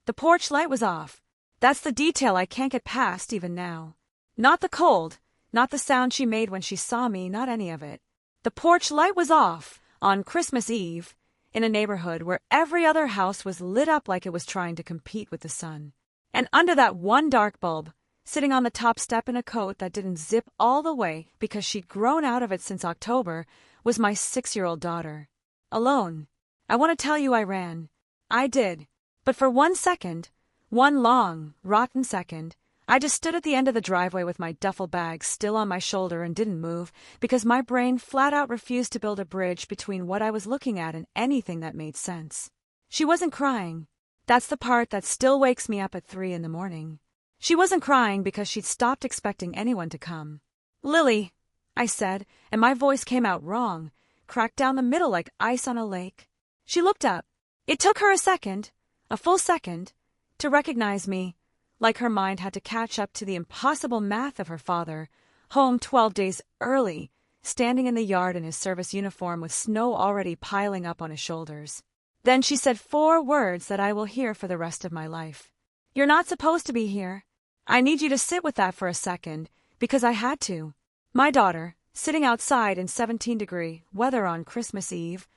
The porch light was off. That's the detail I can't get past even now. Not the cold, not the sound she made when she saw me, not any of it. The porch light was off on Christmas Eve in a neighborhood where every other house was lit up like it was trying to compete with the sun. And under that one dark bulb, sitting on the top step in a coat that didn't zip all the way because she'd grown out of it since October, was my 6-year-old daughter. Alone. I want to tell you I ran. I did. But for 1 second, one long, rotten second, I just stood at the end of the driveway with my duffel bag still on my shoulder and didn't move because my brain flat out refused to build a bridge between what I was looking at and anything that made sense. She wasn't crying. That's the part that still wakes me up at 3 in the morning. She wasn't crying because she'd stopped expecting anyone to come. "Lily," I said, and my voice came out wrong, cracked down the middle like ice on a lake. She looked up. It took her a second, a full second, to recognize me, like her mind had to catch up to the impossible math of her father, home 12 days early, standing in the yard in his service uniform with snow already piling up on his shoulders. Then she said 4 words that I will hear for the rest of my life. "You're not supposed to be here. I need you to sit with that for a second, because I had to." My daughter, sitting outside in 17-degree weather on Christmas Eve,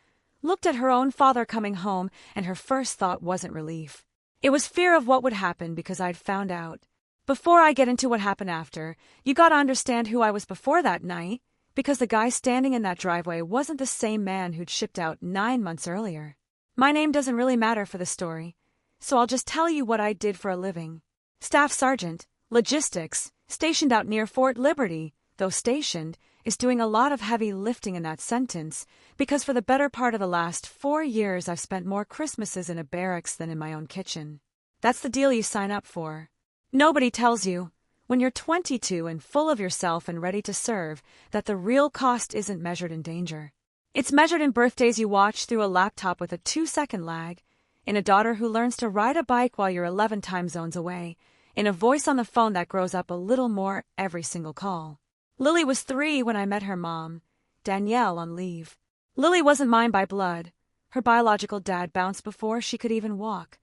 looked at her own father coming home, and her first thought wasn't relief. It was fear of what would happen because I'd found out. Before I get into what happened after, you gotta understand who I was before that night, because the guy standing in that driveway wasn't the same man who'd shipped out 9 months earlier. My name doesn't really matter for the story, so I'll just tell you what I did for a living. Staff sergeant, logistics, stationed out near Fort Liberty, though stationed, is doing a lot of heavy lifting in that sentence, because for the better part of the last 4 years I've spent more Christmases in a barracks than in my own kitchen. That's the deal you sign up for. Nobody tells you, when you're 22 and full of yourself and ready to serve, that the real cost isn't measured in danger. It's measured in birthdays you watch through a laptop with a 2-second lag, in a daughter who learns to ride a bike while you're 11 time zones away, in a voice on the phone that grows up a little more every single call. Lily was 3 when I met her mom, Danielle, on leave. Lily wasn't mine by blood. Her biological dad bounced before she could even walk.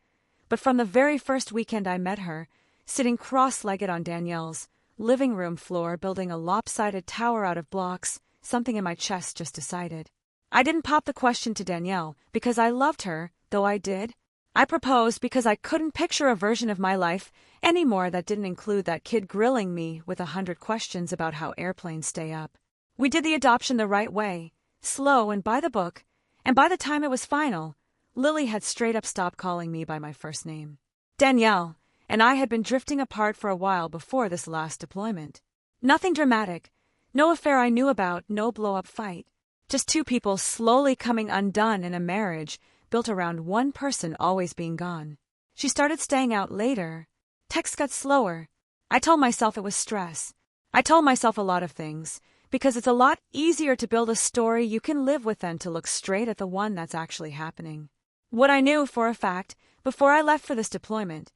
But from the very first weekend I met her, sitting cross-legged on Danielle's living room floor building a lopsided tower out of blocks, something in my chest just decided. I didn't pop the question to Danielle because I loved her, though I did. I proposed because I couldn't picture a version of my life anymore that didn't include that kid grilling me with 100 questions about how airplanes stay up. We did the adoption the right way, slow and by the book, and by the time it was final, Lily had straight up stopped calling me by my first name. Danielle and I had been drifting apart for a while before this last deployment. Nothing dramatic, no affair I knew about, no blow-up fight. Just 2 people slowly coming undone in a marriage built around one person always being gone. She started staying out later. Texts got slower. I told myself it was stress. I told myself a lot of things, because it's a lot easier to build a story you can live with than to look straight at the one that's actually happening. What I knew for a fact, before I left for this deployment,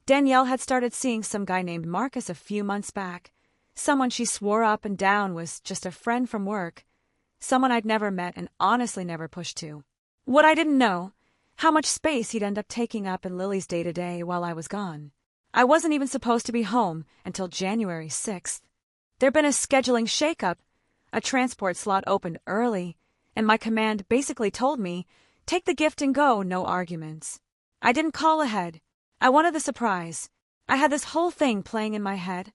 Danielle had started seeing some guy named Marcus a few months back, someone she swore up and down was just a friend from work, someone I'd never met and honestly never pushed to. What I didn't know, how much space he'd end up taking up in Lily's day-to-day while I was gone. I wasn't even supposed to be home until January 6th. There'd been a scheduling shakeup, a transport slot opened early, and my command basically told me, take the gift and go, no arguments. I didn't call ahead. I wanted the surprise. I had this whole thing playing in my head.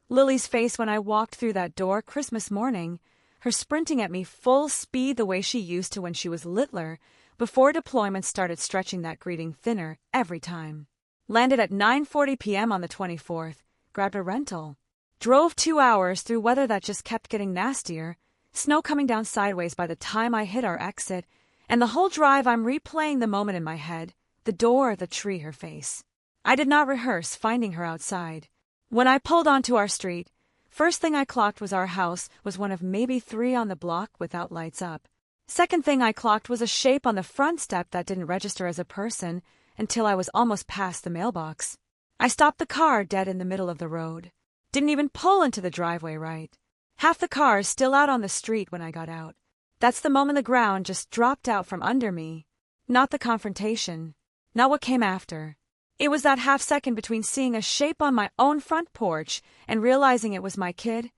Lily's face when I walked through that door Christmas morning, her sprinting at me full speed the way she used to when she was littler, before deployment started stretching that greeting thinner every time. Landed at 9:40 p.m. on the 24th, grabbed a rental. Drove 2 hours through weather that just kept getting nastier, snow coming down sideways by the time I hit our exit, and the whole drive I'm replaying the moment in my head, the door, the tree, her face. I did not rehearse finding her outside. When I pulled onto our street, first thing I clocked was our house was one of maybe 3 on the block without lights up. Second thing I clocked was a shape on the front step that didn't register as a person until I was almost past the mailbox. I stopped the car dead in the middle of the road. Didn't even pull into the driveway right. Half the car still out on the street when I got out. That's the moment the ground just dropped out from under me. Not the confrontation. Not what came after. It was that half second between seeing a shape on my own front porch and realizing it was my kid,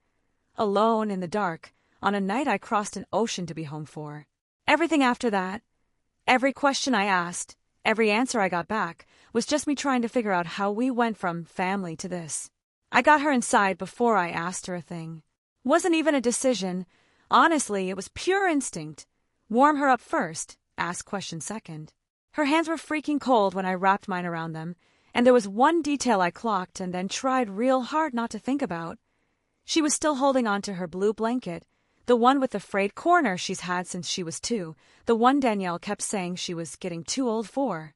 alone in the dark, on a night I crossed an ocean to be home for. Everything after that, every question I asked, every answer I got back, was just me trying to figure out how we went from family to this. I got her inside before I asked her a thing. Wasn't even a decision. Honestly, it was pure instinct. Warm her up first, ask questions second. Her hands were freaking cold when I wrapped mine around them, and there was one detail I clocked and then tried real hard not to think about. She was still holding on to her blue blanket, the one with the frayed corner she's had since she was 2, the one Danielle kept saying she was getting too old for.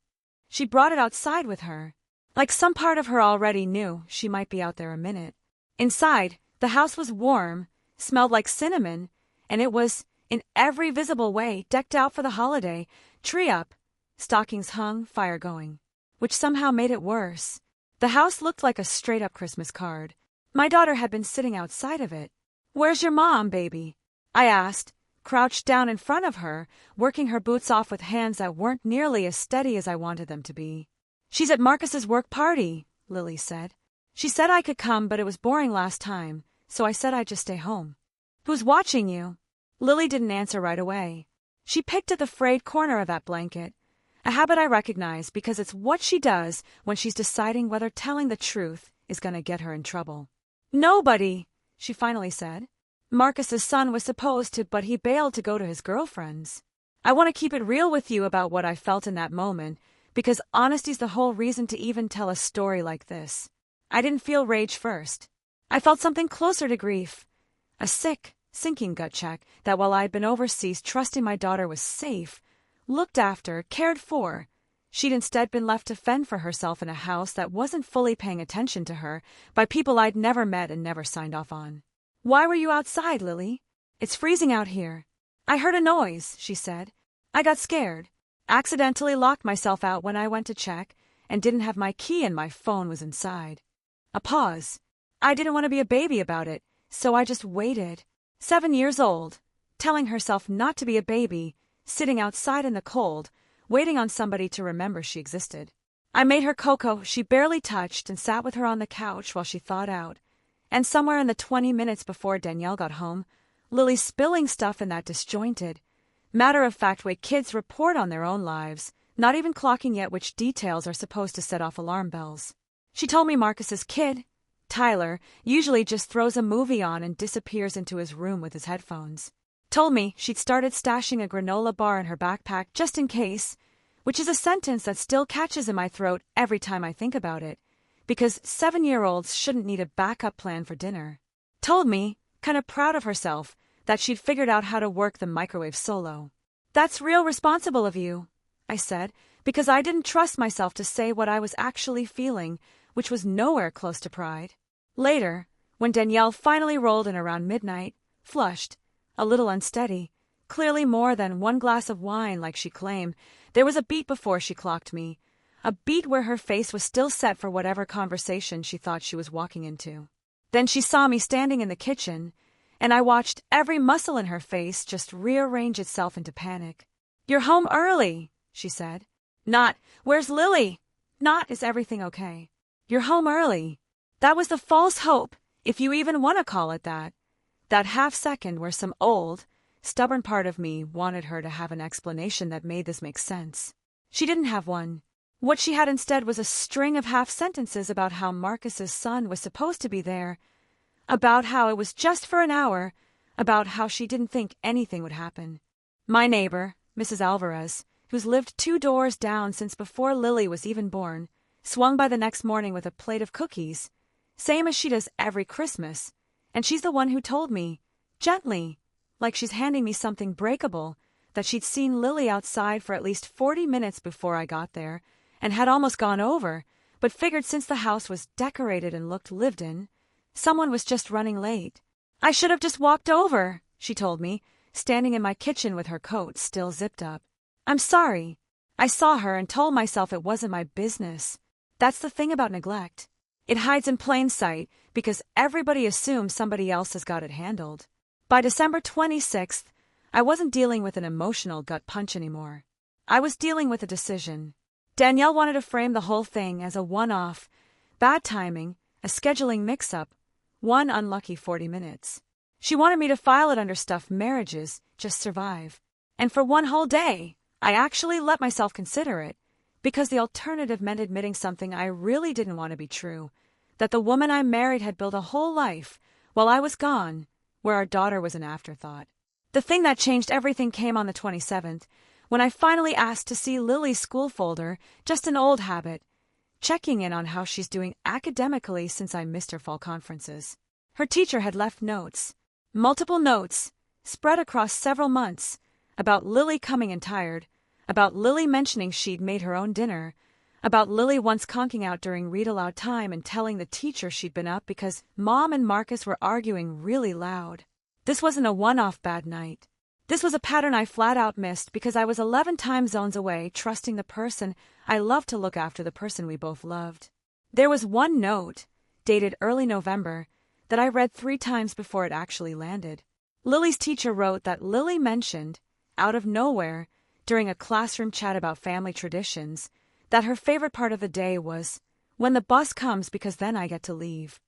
She brought it outside with her. Like some part of her already knew she might be out there a minute. Inside, the house was warm, smelled like cinnamon, and it was, in every visible way, decked out for the holiday, tree up, stockings hung, fire going. Which somehow made it worse. The house looked like a straight-up Christmas card. My daughter had been sitting outside of it. "Where's your mom, baby?" I asked, crouched down in front of her, working her boots off with hands that weren't nearly as steady as I wanted them to be. "She's at Marcus's work party," Lily said. "She said I could come, but it was boring last time, so I said I'd just stay home." "Who's watching you?" Lily didn't answer right away. She picked at the frayed corner of that blanket, a habit I recognize because it's what she does when she's deciding whether telling the truth is going to get her in trouble. "Nobody," she finally said. "Marcus's son was supposed to, but he bailed to go to his girlfriend's." I want to keep it real with you about what I felt in that moment, because honesty's the whole reason to even tell a story like this. I didn't feel rage first. I felt something closer to grief. A sick, sinking gut check that while I'd been overseas trusting my daughter was safe, looked after, cared for, she'd instead been left to fend for herself in a house that wasn't fully paying attention to her by people I'd never met and never signed off on. "Why were you outside, Lily?" "It's freezing out here." "I heard a noise," she said. "I got scared. Accidentally locked myself out when I went to check and didn't have my key and my phone was inside." A pause. I didn't want to be a baby about it, so I just waited. 7 years old, telling herself not to be a baby, sitting outside in the cold, waiting on somebody to remember she existed. I made her cocoa she barely touched and sat with her on the couch while she thawed out. And somewhere in the 20 minutes before Danielle got home, Lily spilling stuff in that disjointed, matter-of-fact way kids report on their own lives, not even clocking yet which details are supposed to set off alarm bells. She told me Marcus's kid, Tyler, usually just throws a movie on and disappears into his room with his headphones. Told me she'd started stashing a granola bar in her backpack just in case, which is a sentence that still catches in my throat every time I think about it, because 7-year-olds shouldn't need a backup plan for dinner. Told me, kind of proud of herself, that she'd figured out how to work the microwave solo. "That's real responsible of you," I said, because I didn't trust myself to say what I was actually feeling, which was nowhere close to pride. Later, when Danielle finally rolled in around midnight, flushed, a little unsteady, clearly more than 1 glass of wine like she claimed, there was a beat before she clocked me, a beat where her face was still set for whatever conversation she thought she was walking into. Then she saw me standing in the kitchen, and I watched every muscle in her face just rearrange itself into panic. "You're home early," she said. Not, "Where's Lily?" Not, "Is everything okay?" "You're home early." That was the false hope, if you even want to call it that. That half second where some old, stubborn part of me wanted her to have an explanation that made this make sense. She didn't have one. What she had instead was a string of half sentences about how Marcus's son was supposed to be there, about how it was just for an hour, about how she didn't think anything would happen. My neighbor, Mrs. Alvarez, who's lived 2 doors down since before Lily was even born, swung by the next morning with a plate of cookies, same as she does every Christmas, and she's the one who told me, gently, like she's handing me something breakable, that she'd seen Lily outside for at least 40 minutes before I got there, and had almost gone over, but figured since the house was decorated and looked lived in, someone was just running late. "I should have just walked over," she told me, standing in my kitchen with her coat still zipped up. "I'm sorry." I saw her and told myself it wasn't my business. That's the thing about neglect. It hides in plain sight because everybody assumes somebody else has got it handled. By December 26th, I wasn't dealing with an emotional gut punch anymore. I was dealing with a decision. Danielle wanted to frame the whole thing as a one-off, bad timing, a scheduling mix-up, one unlucky 40 minutes. She wanted me to file it under stuff marriages just survive. And for one whole day, I actually let myself consider it, because the alternative meant admitting something I really didn't want to be true, that the woman I married had built a whole life while I was gone, where our daughter was an afterthought. The thing that changed everything came on the 27th, when I finally asked to see Lily's school folder, just an old habit, checking in on how she's doing academically since I missed her fall conferences. Her teacher had left notes, multiple notes, spread across several months, about Lily coming in tired, about Lily mentioning she'd made her own dinner, about Lily once conking out during read-aloud time and telling the teacher she'd been up because Mom and Marcus were arguing really loud. This wasn't a one-off bad night. This was a pattern I flat-out missed because I was 11 time zones away trusting the person I loved to look after the person we both loved. There was one note, dated early November, that I read 3 times before it actually landed. Lily's teacher wrote that Lily mentioned, out of nowhere, during a classroom chat about family traditions, that her favorite part of the day was when the bus comes because then I get to leave.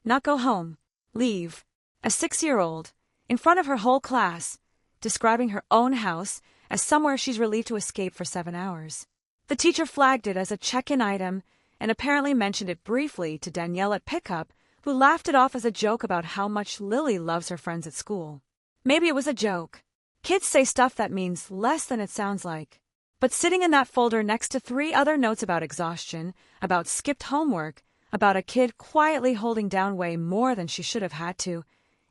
Not go home, leave. A 6-year-old, in front of her whole class, describing her own house as somewhere she's relieved to escape for 7 hours. The teacher flagged it as a check-in item and apparently mentioned it briefly to Danielle at pickup, who laughed it off as a joke about how much Lily loves her friends at school. Maybe it was a joke. Kids say stuff that means less than it sounds like. But sitting in that folder next to 3 other notes about exhaustion, about skipped homework, about a kid quietly holding down way more than she should have had to,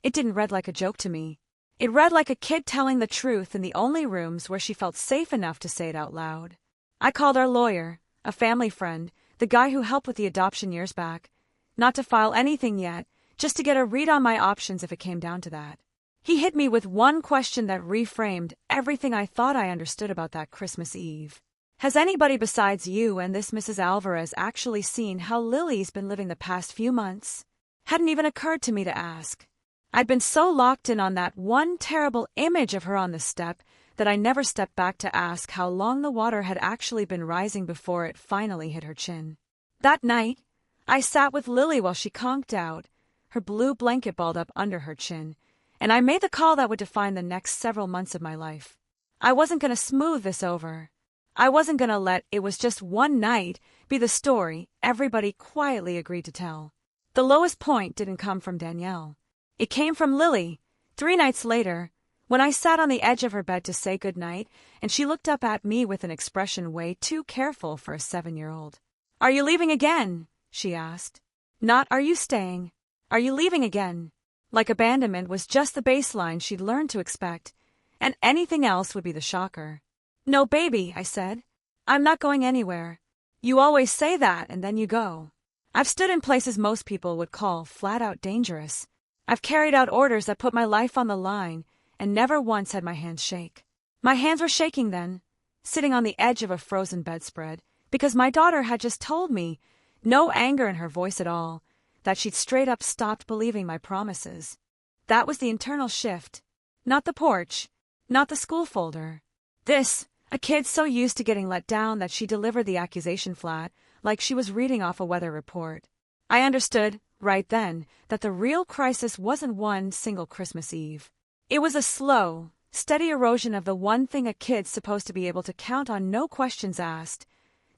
it didn't read like a joke to me. It read like a kid telling the truth in the only rooms where she felt safe enough to say it out loud. I called our lawyer, a family friend, the guy who helped with the adoption years back, not to file anything yet, just to get a read on my options if it came down to that. He hit me with one question that reframed everything I thought I understood about that Christmas Eve. Has anybody besides you and this Mrs. Alvarez actually seen how Lily's been living the past few months? Hadn't even occurred to me to ask. I'd been so locked in on that one terrible image of her on the step that I never stepped back to ask how long the water had actually been rising before it finally hit her chin. That night, I sat with Lily while she conked out, her blue blanket balled up under her chin, and I made the call that would define the next several months of my life. I wasn't going to smooth this over. I wasn't going to let "it was just one night" be the story everybody quietly agreed to tell. The lowest point didn't come from Danielle. It came from Lily, 3 nights later, when I sat on the edge of her bed to say goodnight, and she looked up at me with an expression way too careful for a 7-year-old. "Are you leaving again?" she asked. Not "are you staying?" "Are you leaving again?" Like abandonment was just the baseline she'd learned to expect, and anything else would be the shocker. "No, baby," I said. "I'm not going anywhere. You always say that, and then you go. I've stood in places most people would call flat-out dangerous. I've carried out orders that put my life on the line, and never once had my hands shake. My hands were shaking then, sitting on the edge of a frozen bedspread, because my daughter had just told me, no anger in her voice at all, that she'd straight up stopped believing my promises. That was the internal shift. Not the porch, not the school folder. This, a kid so used to getting let down that she delivered the accusation flat, like she was reading off a weather report. I understood, right then, that the real crisis wasn't one single Christmas Eve. It was a slow, steady erosion of the one thing a kid's supposed to be able to count on, no questions asked,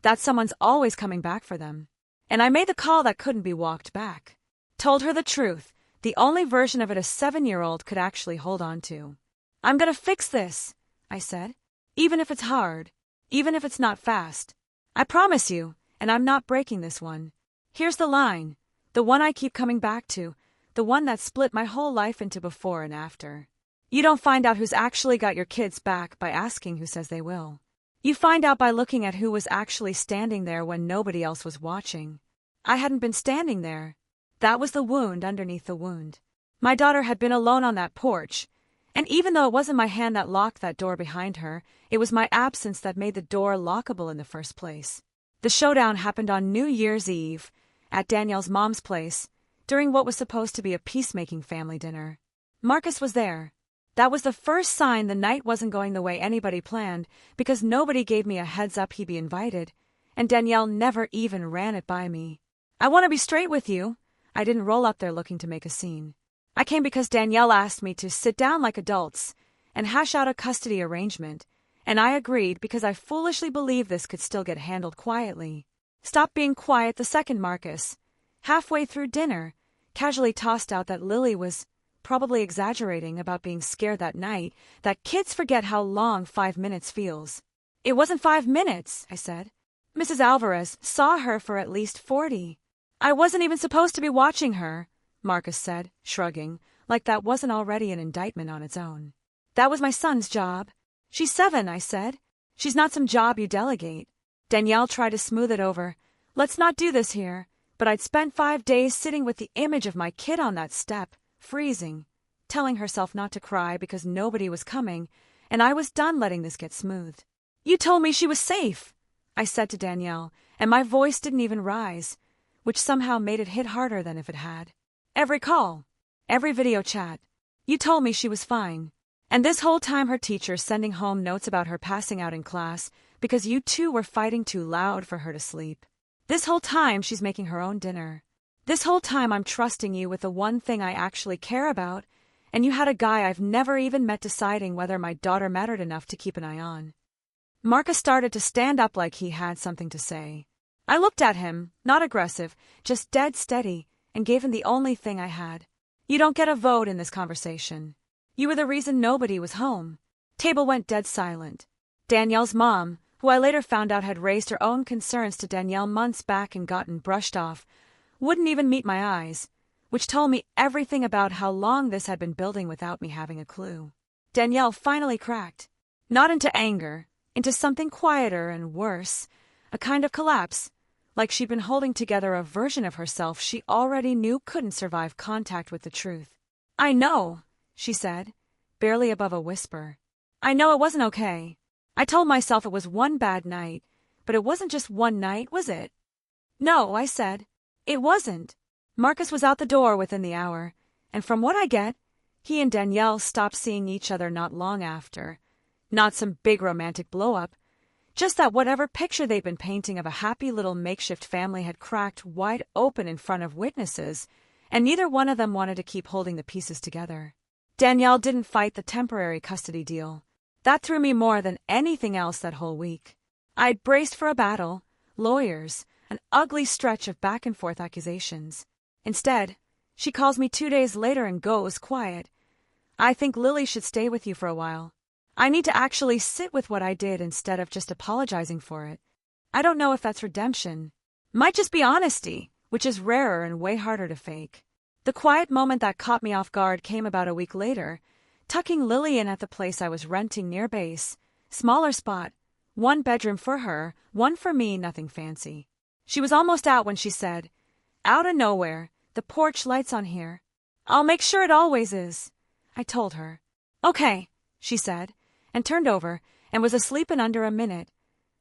that someone's always coming back for them. And I made the call that couldn't be walked back. Told her the truth, the only version of it a 7-year-old could actually hold on to. "I'm gonna fix this," I said. "Even if it's hard, even if it's not fast. I promise you, and I'm not breaking this one. Here's the line, the one I keep coming back to, the one that split my whole life into before and after. You don't find out who's actually got your kids back by asking who says they will. You find out by looking at who was actually standing there when nobody else was watching. I hadn't been standing there. That was the wound underneath the wound. My daughter had been alone on that porch, and even though it wasn't my hand that locked that door behind her, it was my absence that made the door lockable in the first place. The showdown happened on New Year's Eve, at Danielle's mom's place, during what was supposed to be a peacemaking family dinner. Marcus was there. That was the first sign the night wasn't going the way anybody planned, because nobody gave me a heads up he'd be invited, and Danielle never even ran it by me. I want to be straight with you. I didn't roll up there looking to make a scene. I came because Danielle asked me to sit down like adults and hash out a custody arrangement, and I agreed because I foolishly believed this could still get handled quietly. Stop being quiet the second Marcus, halfway through dinner, casually tossed out that Lily was probably exaggerating about being scared that night, that kids forget how long 5 minutes feels. It wasn't 5 minutes, I said. Mrs. Alvarez saw her for at least 40. I wasn't even supposed to be watching her, Marcus said, shrugging, like that wasn't already an indictment on its own. That was my son's job. She's 7, I said. She's not some job you delegate. Danielle tried to smooth it over. Let's not do this here. But I'd spent 5 days sitting with the image of my kid on that step, freezing, telling herself not to cry because nobody was coming, and I was done letting this get smoothed. You told me she was safe, I said to Danielle, and my voice didn't even rise, which somehow made it hit harder than if it had. Every call, every video chat, you told me she was fine. And this whole time her teacher's sending home notes about her passing out in class because you two were fighting too loud for her to sleep. This whole time she's making her own dinner. This whole time I'm trusting you with the one thing I actually care about, and you had a guy I've never even met deciding whether my daughter mattered enough to keep an eye on. Marcus started to stand up like he had something to say. I looked at him, not aggressive, just dead steady, and gave him the only thing I had. You don't get a vote in this conversation. You were the reason nobody was home. Table went dead silent. Danielle's mom, who I later found out had raised her own concerns to Danielle months back and gotten brushed off, wouldn't even meet my eyes, which told me everything about how long this had been building without me having a clue. Danielle finally cracked. Not into anger, into something quieter and worse, a kind of collapse, like she'd been holding together a version of herself she already knew couldn't survive contact with the truth. I know, she said, barely above a whisper. I know it wasn't okay. I told myself it was one bad night, but it wasn't just one night, was it? No, I said. It wasn't. Marcus was out the door within the hour, and from what I get, he and Danielle stopped seeing each other not long after. Not some big romantic blow-up, just that whatever picture they'd been painting of a happy little makeshift family had cracked wide open in front of witnesses, and neither one of them wanted to keep holding the pieces together. Danielle didn't fight the temporary custody deal. That threw me more than anything else that whole week. I'd braced for a battle, lawyers, an ugly stretch of back-and-forth accusations. Instead, she calls me 2 days later and goes quiet. I think Lily should stay with you for a while. I need to actually sit with what I did instead of just apologizing for it. I don't know if that's redemption. Might just be honesty, which is rarer and way harder to fake. The quiet moment that caught me off guard came about a week later, tucking Lily in at the place I was renting near base. Smaller spot, 1 bedroom for her, 1 for me, nothing fancy. She was almost out when she said, "Out of nowhere, the porch light's on here." "I'll make sure it always is," I told her. "Okay," she said, and turned over, and was asleep in under a minute.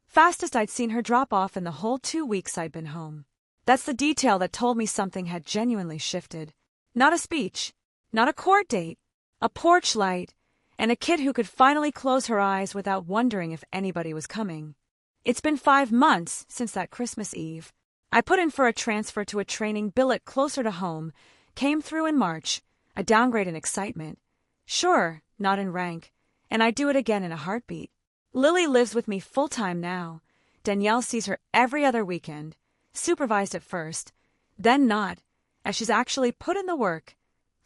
Fastest I'd seen her drop off in the whole 2 weeks I'd been home. That's the detail that told me something had genuinely shifted. Not a speech, not a court date, a porch light, and a kid who could finally close her eyes without wondering if anybody was coming. It's been 5 months since that Christmas Eve. I put in for a transfer to a training billet closer to home, came through in March, a downgrade in excitement. Sure, not in rank, and I'd do it again in a heartbeat. Lily lives with me full-time now. Danielle sees her every other weekend, supervised at first, then not, as she's actually put in the work,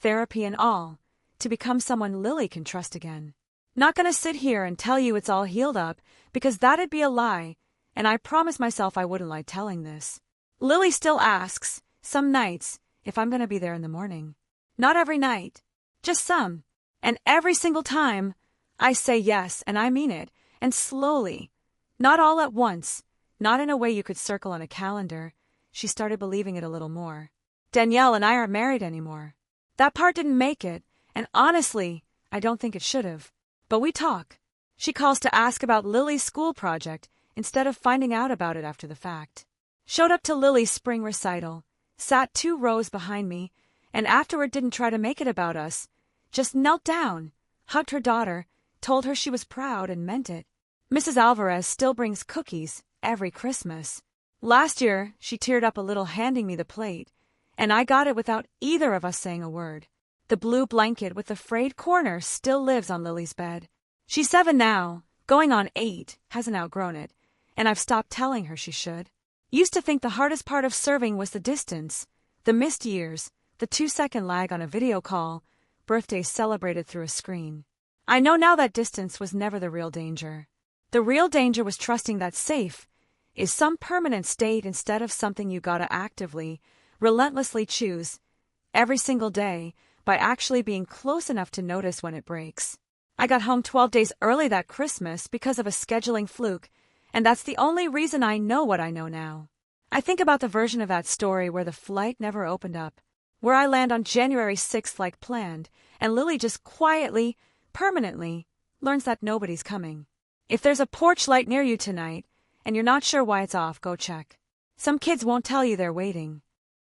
therapy and all, to become someone Lily can trust again. Not gonna sit here and tell you it's all healed up, because that'd be a lie, and I promised myself I wouldn't lie telling this. Lily still asks, some nights, if I'm gonna be there in the morning. Not every night, just some, and every single time, I say yes, and I mean it, and slowly, not all at once, not in a way you could circle on a calendar. She started believing it a little more. Danielle and I aren't married anymore. That part didn't make it, and honestly, I don't think it should have. But we talk. She calls to ask about Lily's school project instead of finding out about it after the fact. Showed up to Lily's spring recital, sat 2 rows behind me, and afterward didn't try to make it about us. Just knelt down, hugged her daughter, told her she was proud and meant it. Mrs. Alvarez still brings cookies, every Christmas. Last year, she teared up a little handing me the plate, and I got it without either of us saying a word. The blue blanket with the frayed corner still lives on Lily's bed. She's 7 now, going on 8, hasn't outgrown it, and I've stopped telling her she should. Used to think the hardest part of serving was the distance, the missed years, the 2-second lag on a video call, birthdays celebrated through a screen. I know now that distance was never the real danger. The real danger was trusting that safe is some permanent state instead of something you gotta actively, relentlessly choose every single day by actually being close enough to notice when it breaks. I got home 12 days early that Christmas because of a scheduling fluke, and that's the only reason I know what I know now. I think about the version of that story where the flight never opened up, where I land on January 6th like planned, and Lily just quietly, permanently, learns that nobody's coming. If there's a porch light near you tonight, and you're not sure why it's off, go check. Some kids won't tell you they're waiting.